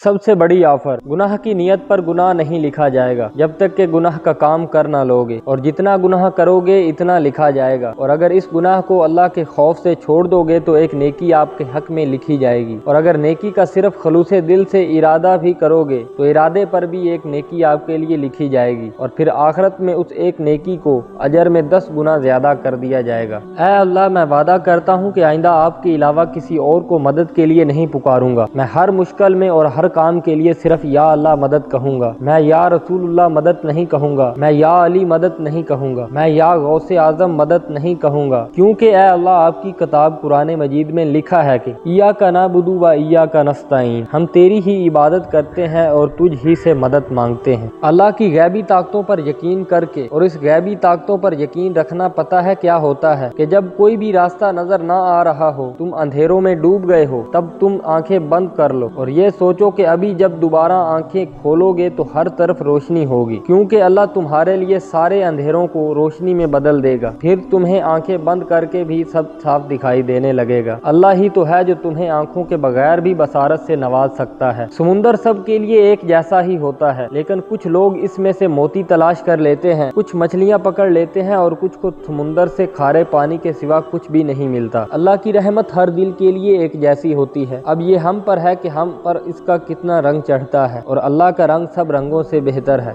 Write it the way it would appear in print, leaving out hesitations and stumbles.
سب سے بڑی آفر، گناہ کی نیت پر گناہ نہیں لکھا جائے گا جب تک کہ گناہ کا کام کر نہ لوگے، اور جتنا گناہ کرو گے اتنا لکھا جائے گا، اور اگر اس گناہ کو اللہ کے خوف سے چھوڑ دو گے تو ایک نیکی آپ کے حق میں لکھی جائے گی، اور اگر نیکی کا صرف خلوص دل سے ارادہ بھی کرو گے تو ارادے پر بھی ایک نیکی آپ کے لیے لکھی جائے گی، اور پھر آخرت میں اس ایک نیکی کو اجر میں 10 گنا زیادہ کر دیا جائے گا۔ اے اللہ، میں وعدہ کرتا ہوں کہ آئندہ آپ کے علاوہ کسی اور کو مدد کے لیے نہیں پکاروں گا، میں ہر مشکل میں اور ہر کام کے لیے صرف یا اللہ مدد کہوں گا، میں یا رسول اللہ مدد نہیں کہوں گا، میں یا علی مدد نہیں کہوں گا، میں یا غوث اعظم مدد نہیں کہوں گا، کیونکہ اے اللہ آپ کی کتاب قرآن مجید میں لکھا ہے کہ ایاک نعبد و ایاک نستعین، ہم تیری ہی عبادت کرتے ہیں اور تجھ ہی سے مدد مانگتے ہیں۔ اللہ کی غیبی طاقتوں پر یقین کر کے اور اس غیبی طاقتوں پر یقین رکھنا پتہ ہے کیا ہوتا ہے کہ جب کوئی بھی راستہ نظر نہ آ رہا ہو، تم اندھیروں میں ڈوب گئے ہو، تب تم آنکھیں بند کر لو اور یہ سوچو کہ ابھی جب دوبارہ آنکھیں کھولو گے تو ہر طرف روشنی ہوگی، کیونکہ اللہ تمہارے لیے سارے اندھیروں کو روشنی میں بدل دے گا، پھر تمہیں آنکھیں بند کر کے بھی سب صاف دکھائی دینے لگے گا۔ اللہ ہی تو ہے جو تمہیں آنکھوں کے بغیر بھی بصارت سے نواز سکتا ہے۔ سمندر سب کے لیے ایک جیسا ہی ہوتا ہے، لیکن کچھ لوگ اس میں سے موتی تلاش کر لیتے ہیں، کچھ مچھلیاں پکڑ لیتے ہیں اور کچھ کو سمندر سے کھارے پانی کے سوا کچھ بھی نہیں ملتا۔ اللہ کی رحمت ہر دل کے لیے ایک جیسی ہوتی ہے، اب یہ ہم پر ہے کہ ہم پر اس کا کتنا رنگ چڑھتا ہے، اور اللہ کا رنگ سب رنگوں سے بہتر ہے۔